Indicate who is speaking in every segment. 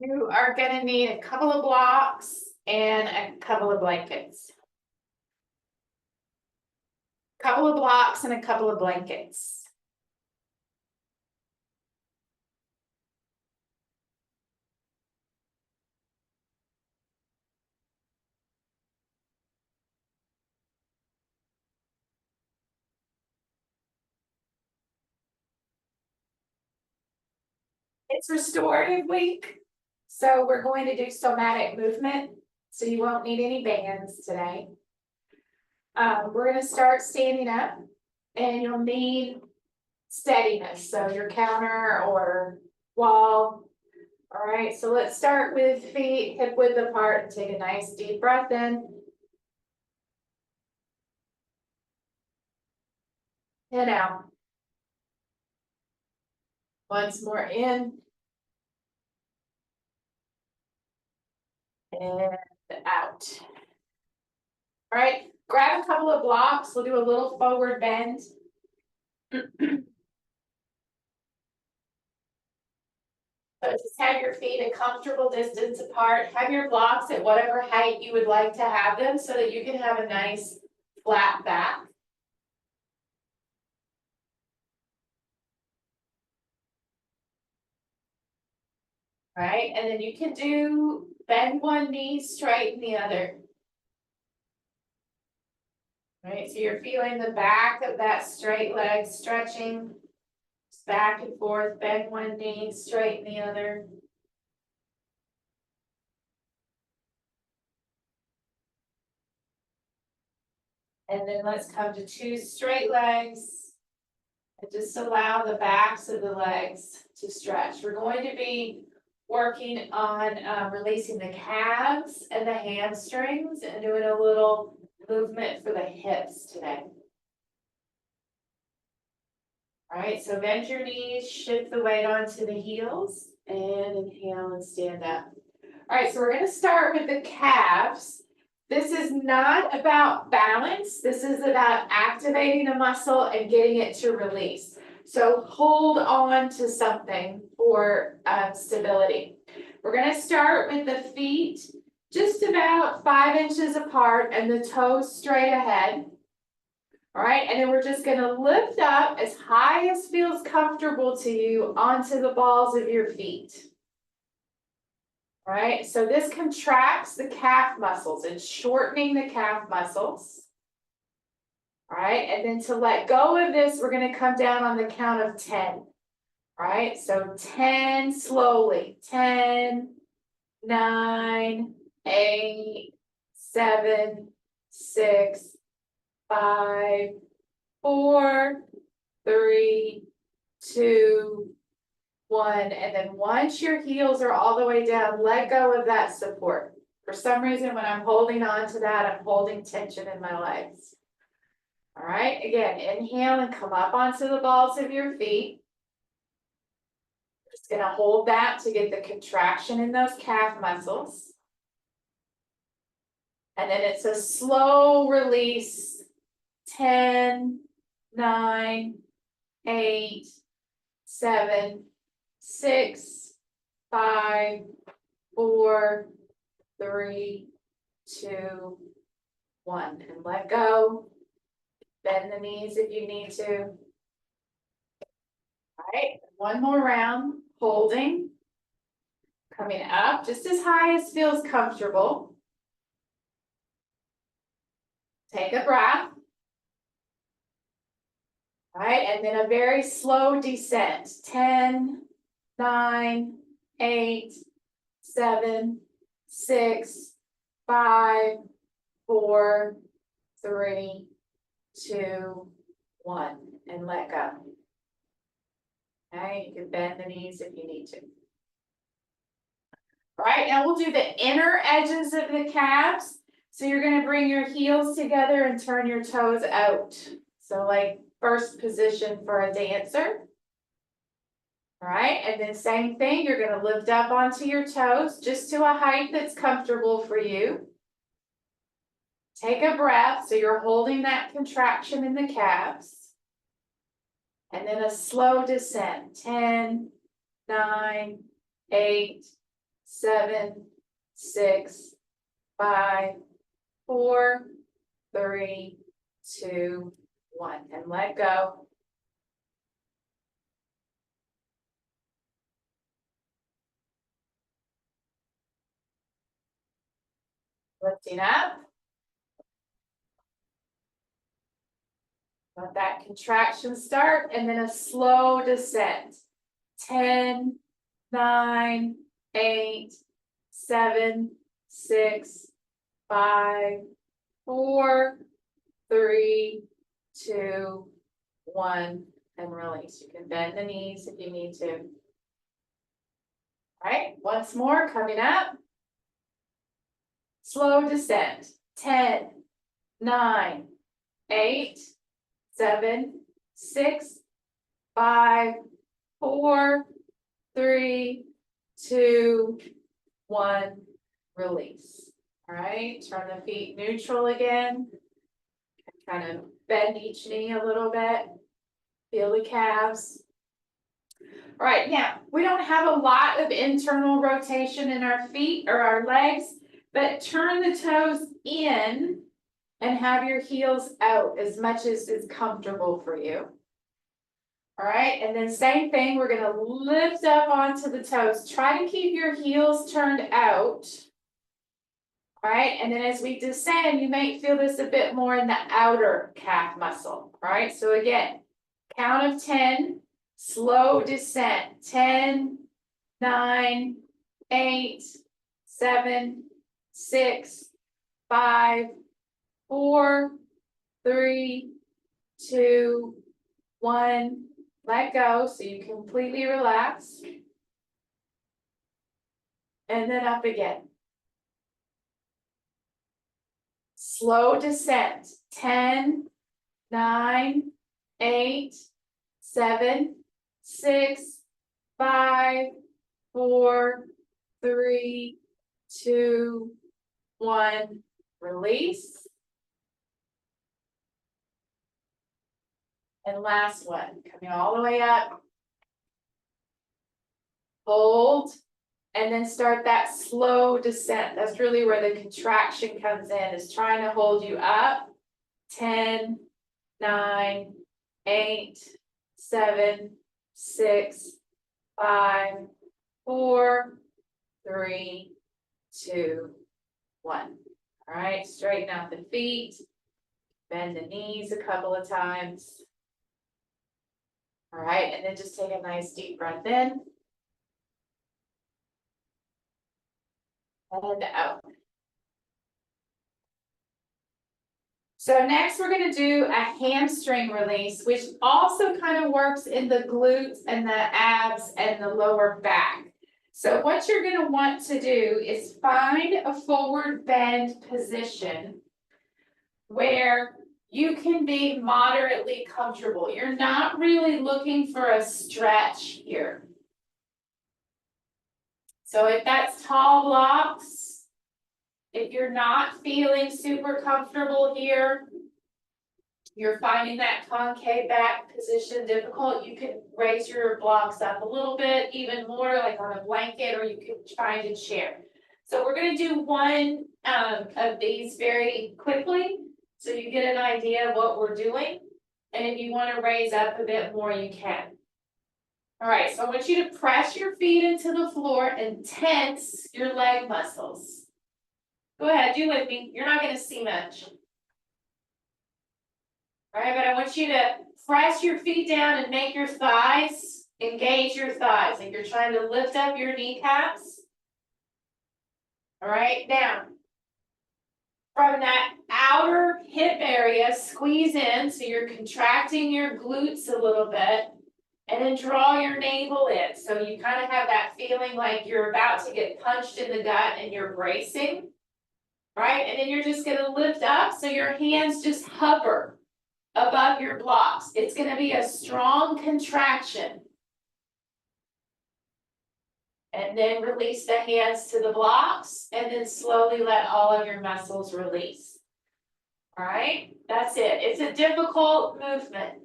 Speaker 1: You are gonna need a couple of blocks and a couple of blankets. Couple of blocks and a couple of blankets. It's restorative week, so we're going to do somatic movement, so you won't need any bands today. We're gonna start standing up, and you'll need steadiness, so your counter or wall. All right, so let's start with feet hip width apart and take a nice deep breath in. And out. Once more in. And out. All right, grab a couple of blocks. We'll do a little forward bend. So just have your feet a comfortable distance apart. Have your blocks at whatever height you would like to have them so that you can have a nice flat back. All right, and then you can do bend one knee, straighten the other. All right, so you're feeling the back of that straight leg stretching. Just back and forth, bend one knee, straighten the other. And then let's come to two straight legs. And just allow the backs of the legs to stretch. We're going to be working on releasing the calves and the hamstrings and doing a little movement for the hips today. All right, so bend your knees, shift the weight onto the heels, and inhale and stand up. All right, so we're going to start with the calves. This is not about balance. This is about activating a muscle and getting it to release. So hold on to something for stability. We're going to start with the feet just about 5 inches apart and the toes straight ahead. All right, and then we're just going to lift up as high as feels comfortable to you onto the balls of your feet. All right, so this contracts the calf muscles. It's shortening the calf muscles. All right, and then to let go of this, we're going to come down on the count of 10. All right, so 10 slowly. 10, 9, 8, 7, 6, 5, 4, 3, 2, 1, and then once your heels are all the way down, let go of that support. For some reason, when I'm holding on to that, I'm holding tension in my legs. All right, again, inhale and come up onto the balls of your feet. Just gonna hold that to get the contraction in those calf muscles. And then it's a slow release. 10, 9, 8, 7, 6, 5, 4, 3, 2, 1, and let go. Bend the knees if you need to. All right, one more round, holding. Coming up just as high as feels comfortable. Take a breath. All right, and then a very slow descent. 10, 9, 8, 7, 6, 5, 4, 3, 2, 1, and let go. Okay, you can bend the knees if you need to. All right, now we'll do the inner edges of the calves. So you're going to bring your heels together and turn your toes out. So like first position for a dancer. All right, and then same thing, you're going to lift up onto your toes just to a height that's comfortable for you. Take a breath, so you're holding that contraction in the calves. And then a slow descent, 10, 9, 8, 7, 6, 5, 4, 3, 2, 1, and let go. Lifting up. Let that contraction start and then a slow descent. 10, 9, 8, 7, 6, 5, 4, 3, 2, 1, and release. You can bend the knees if you need to. All right, once more, coming up. Slow descent. 10, 9, 8, 7, 6, 5, 4, 3, 2, 1, release. All right, turn the feet neutral again. Kind of bend each knee a little bit. Feel the calves. All right, now we don't have a lot of internal rotation in our feet or our legs, but turn the toes in and have your heels out as much as is comfortable for you. All right, and then same thing, we're gonna lift up onto the toes. Try to keep your heels turned out. All right, and then as we descend, you might feel this a bit more in the outer calf muscle. All right, so again, count of 10, slow descent. 10, 9, 8, 7, 6, 5, 4, 3, 2, 1. Let go so you completely relax. And then up again. Slow descent. 10, 9, 8, 7, 6, 5, 4, 3, 2, 1. Release. And last one, coming all the way up. Hold, and then start that slow descent. That's really where the contraction comes in, is trying to hold you up. 10, 9, 8, 7, 6, 5, 4, 3, 2, 1. All right, straighten out the feet. Bend the knees a couple of times. All right, and then just take a nice deep breath in. And out. So next we're going to do a hamstring release, which also kind of works in the glutes and the abs and the lower back. So what you're going to want to do is find a forward bend position where you can be moderately comfortable. You're not really looking for a stretch here. So if that's tall blocks, if you're not feeling super comfortable here, you're finding that concave back position difficult, you can raise your blocks up a little bit, even more like on a blanket, or you can find a chair. So we're going to do one of these very quickly, so you get an idea of what we're doing. And if you want to raise up a bit more, you can. All right, so I want you to press your feet into the floor and tense your leg muscles. Go ahead, do with me. You're not going to see much. All right, but I want you to press your feet down and make your thighs, engage your thighs, like you're trying to lift up your kneecaps. All right, now, from that outer hip area, squeeze in, so you're contracting your glutes a little bit, and then draw your navel in. So you kind of have that feeling like you're about to get punched in the gut and you're bracing, right? And then you're just going to lift up, so your hands just hover above your blocks. It's going to be a strong contraction. And then release the hands to the blocks, and then slowly let all of your muscles release. All right, that's it. It's a difficult movement.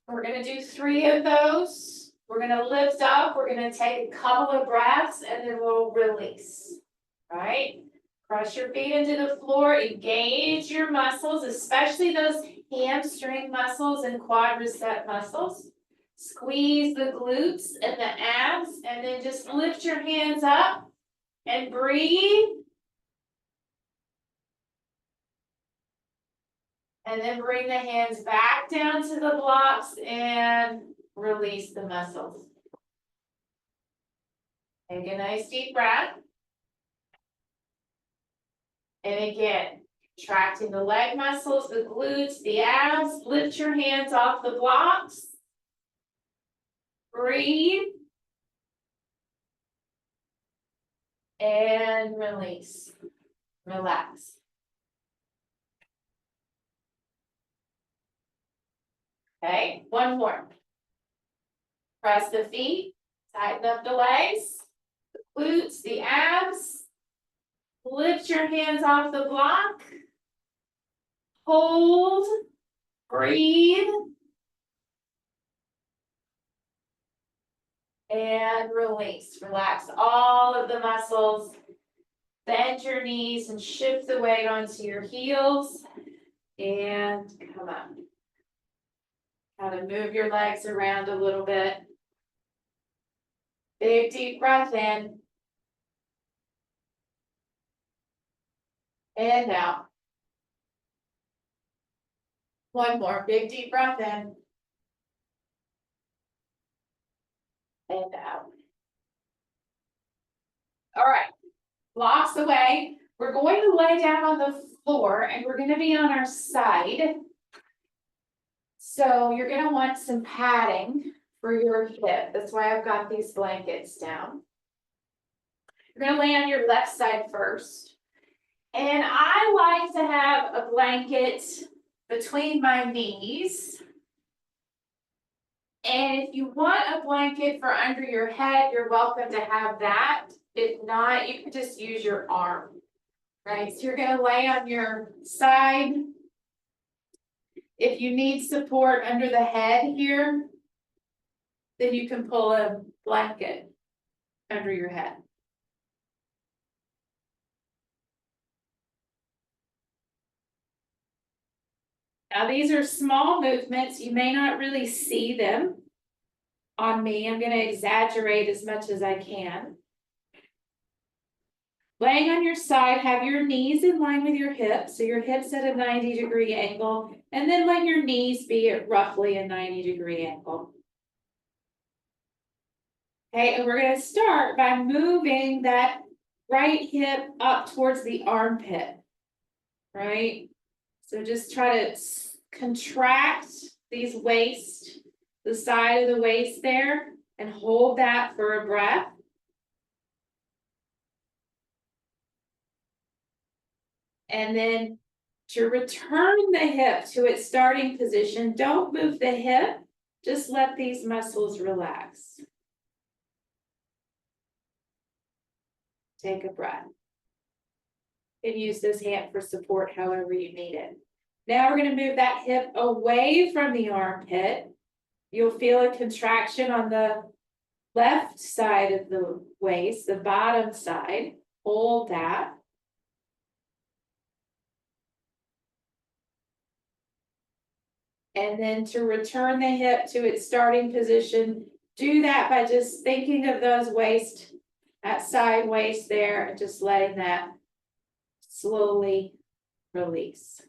Speaker 1: We're going to do 3 of those. We're gonna lift up, we're gonna take a couple of breaths, and then we'll release. All right? Cross your feet into the floor, engage your muscles, especially those hamstring muscles and quadricep muscles. Squeeze the glutes and the abs, and then just lift your hands up and breathe. And then bring the hands back down to the blocks and release the muscles. Take a nice deep breath. And again, contracting the leg muscles, the glutes, the abs. Lift your hands off the blocks. Breathe. And release. Relax. Okay, one more. Press the feet, tighten up the legs, the glutes, the abs. Lift your hands off the block. Hold, breathe, and release. Relax all of the muscles. Bend your knees and shift the weight onto your heels. And come up. Kind of move your legs around a little bit. Big deep breath in. And out. One more big deep breath in. And out. All right, blocks away. We're going to lay down on the floor and we're going to be on our side. So you're going to want some padding for your hip. That's why I've got these blankets down. You're going to lay on your left side first. And I like to have a blanket between my knees. And if you want a blanket for under your head, you're welcome to have that. If not, you can just use your arm, right? So you're going to lay on your side. If you need support under the head here, then you can pull a blanket under your head. Now, these are small movements. You may not really see them on me. I'm going to exaggerate as much as I can. Laying on your side, have your knees in line with your hips. So your hips at a 90-degree angle, and then let your knees be at roughly a 90-degree angle. Okay, and we're going to start by moving that right hip up towards the armpit, right? So just try to contract these waist, the side of the waist there, and hold that for a breath. And then to return the hip to its starting position, don't move the hip, just let these muscles relax. Take a breath. You can use this hand for support however you need it. Now we're going to move that hip away from the armpit. You'll feel a contraction on the left side of the waist, the bottom side. Hold that. And then to return the hip to its starting position, do that by just thinking of those waist, that side waist there, and just letting that slowly release.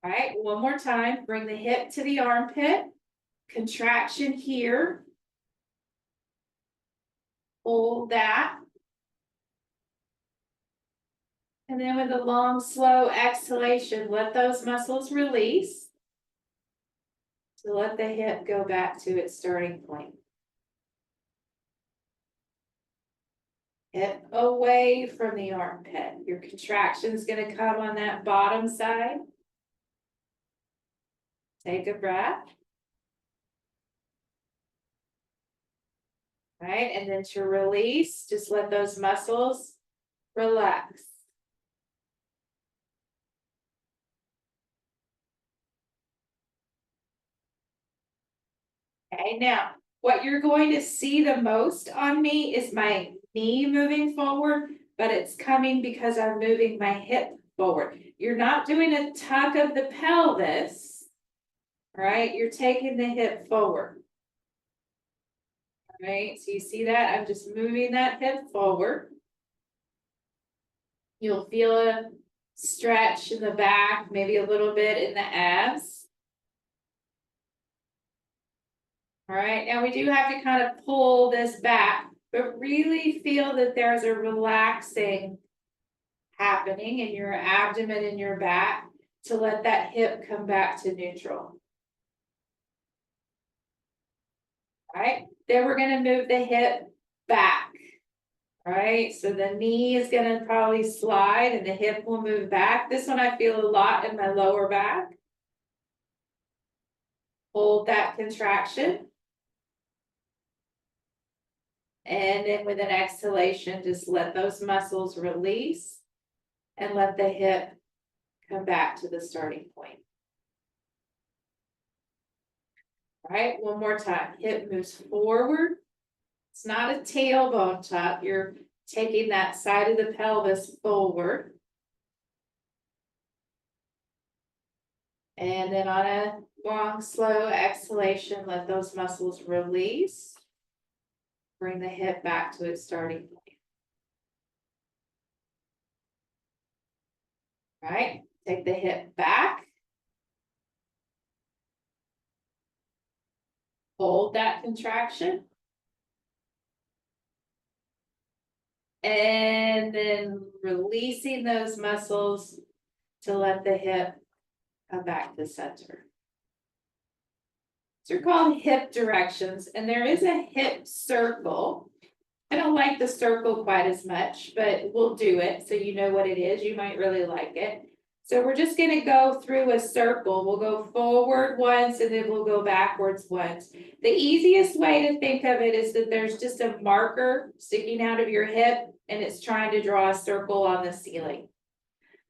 Speaker 1: All right, one more time. Bring the hip to the armpit. Contraction here. Hold that. And then with a long, slow exhalation, let those muscles release. So let the hip go back to its starting point. Hip away from the armpit. Your contraction is going to come on that bottom side. Take a breath. All right, and then to release, just let those muscles relax. Okay, now, what you're going to see the most on me is my knee moving forward, but it's coming because I'm moving my hip forward. You're not doing a tuck of the pelvis, right? You're taking the hip forward. Right, so you see that? I'm just moving that hip forward. You'll feel a stretch in the back, maybe a little bit in the abs. All right, now we do have to kind of pull this back, but really feel that there's a relaxing happening in your abdomen and your back to let that hip come back to neutral. All right, then we're going to move the hip back. All right, so the knee is going to probably slide and the hip will move back. This one I feel a lot in my lower back. Hold that contraction. And then with an exhalation, just let those muscles release and let the hip come back to the starting point. All right, one more time. Hip moves forward. It's not a tailbone tuck. You're taking that side of the pelvis forward. And then on a long, slow exhalation, let those muscles release. Bring the hip back to its starting point. All right, take the hip back. Hold that contraction. And then releasing those muscles to let the hip come back to center. So they're called hip directions, and there is a hip circle. I don't like the circle quite as much, but we'll do it so you know what it is. You might really like it. So we're just going to go through a circle. We'll go forward once and then we'll go backwards once. The easiest way to think of it is that there's just a marker sticking out of your hip and it's trying to draw a circle on the ceiling.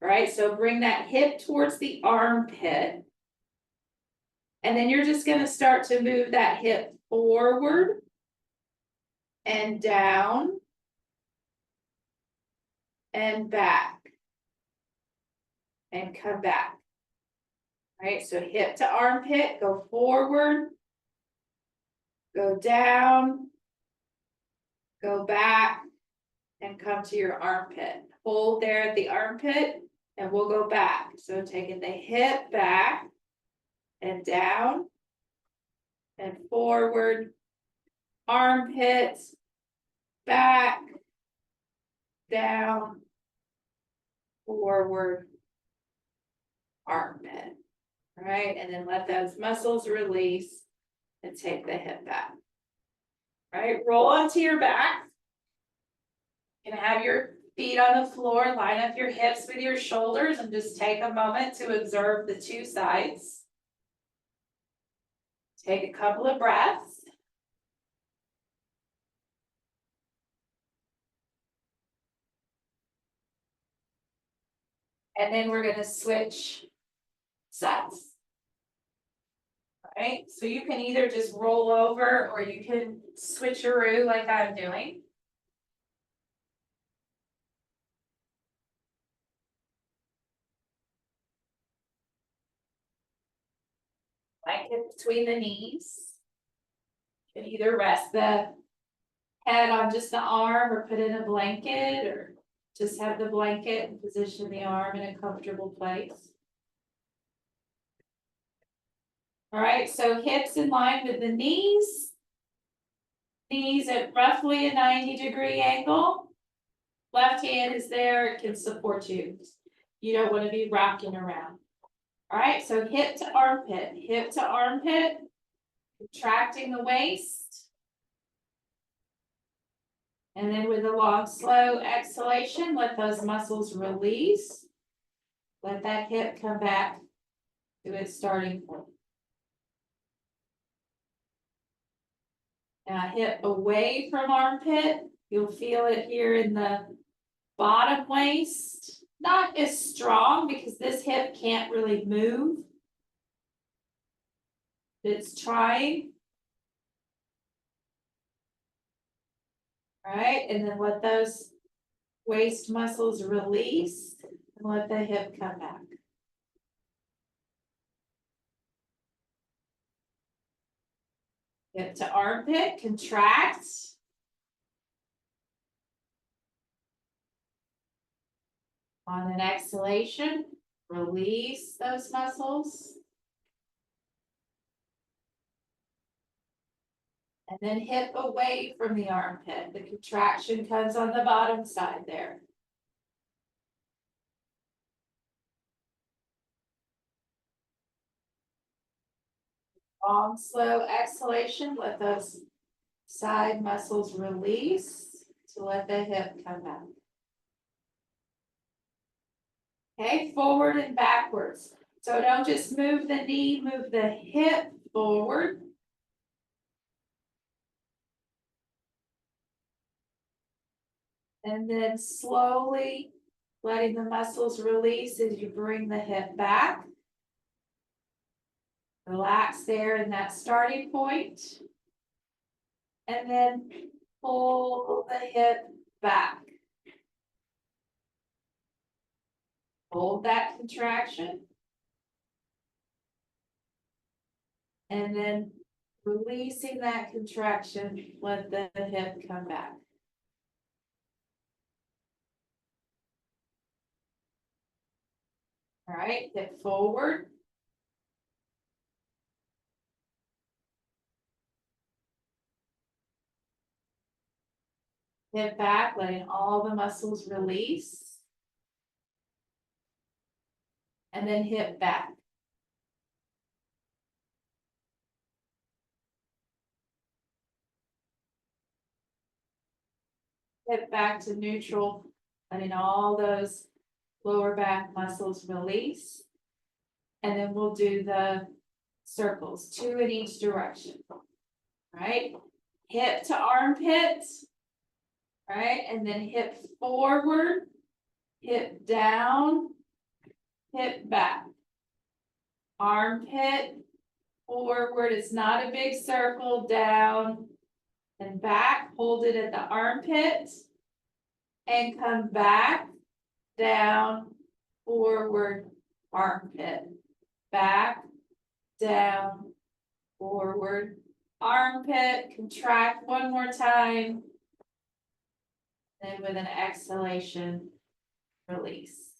Speaker 1: All right, so bring that hip towards the armpit. And then you're just going to start to move that hip forward and down and back and come back. All right, so hip to armpit, go forward, go down, go back, and come to your armpit. Hold there at the armpit, and we'll go back. So taking the hip back and down and forward, armpits, back, down, forward, armpit. All right, and then let those muscles release and take the hip back. All right, roll onto your back. You're gonna have your feet on the floor, line up your hips with your shoulders, and just take a moment to observe the two sides. Take a couple of breaths. And then we're gonna switch sides. All right, so you can either just roll over or you can switcheroo like I'm doing. Blanket between the knees. You can either rest the head on just the arm or put in a blanket or just have the blanket and position the arm in a comfortable place. All right, so hips in line with the knees. Knees at roughly a 90-degree angle. Left hand is there, it can support you. You don't want to be rocking around. All right, so hip to armpit, contracting the waist. And then with a long, slow exhalation, let those muscles release. Let that hip come back to its starting point. Now hip away from armpit. You'll feel it here in the bottom waist. Not as strong because this hip can't really move. It's trying. All right, and then let those waist muscles release and let the hip come back. Hip to armpit, contract. On an exhalation, release those muscles. And then hip away from the armpit. The contraction comes on the bottom side there. Long, slow exhalation. Let those side muscles release to let the hip come back. Okay, forward and backwards. So don't just move the knee, move the hip forward. And then slowly letting the muscles release as you bring the hip back. Relax there in that starting point. And then pull the hip back. Hold that contraction. And then releasing that contraction, let the hip come back. All right, hip forward. Hip back, letting all the muscles release. And then hip back. Hip back to neutral, letting all those lower back muscles release. And then we'll do the circles, 2 in each direction. All right, hip to armpit. All right, and then hip forward, hip down, hip back. Armpit forward, it's not a big circle, down and back. Hold it at the armpit and come back, down, forward, armpit, back, down, forward, armpit. Contract one more time. Then with an exhalation, release.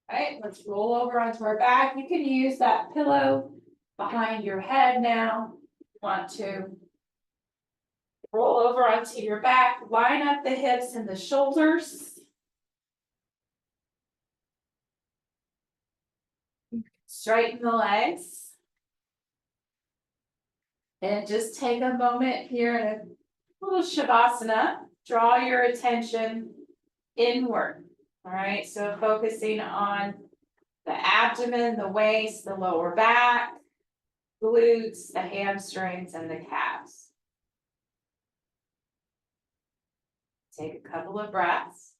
Speaker 1: All right, let's roll over onto our back. You can use that pillow behind your head now. If you want to roll over onto your back, line up the hips and the shoulders. Straighten the legs. And just take a moment here in a little Shavasana. Draw your attention inward. All right, so focusing on the abdomen, the waist, the lower back, glutes, the hamstrings, and the calves. Take a couple of breaths.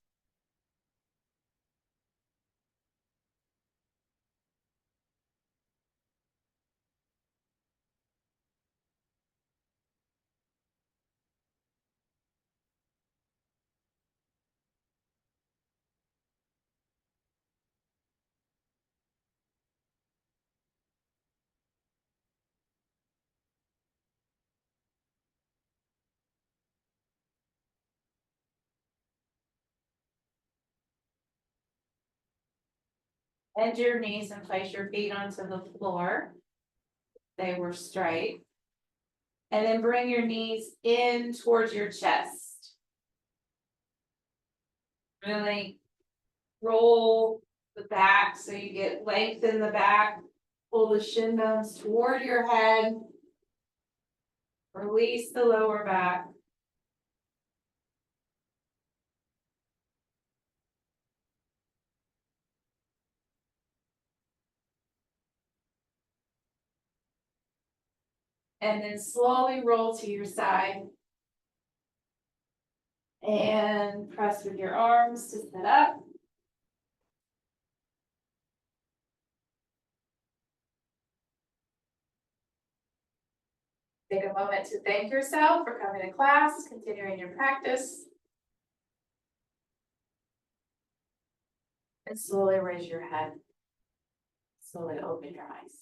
Speaker 1: Bend your knees and place your feet onto the floor. They were straight. And then bring your knees in towards your chest. Really roll the back so you get length in the back. Pull the shin bones toward your head. Release the lower back. And then slowly roll to your side. And press with your arms to sit up. Take a moment to thank yourself for coming to class, continuing your practice. And slowly raise your head. Slowly open your eyes.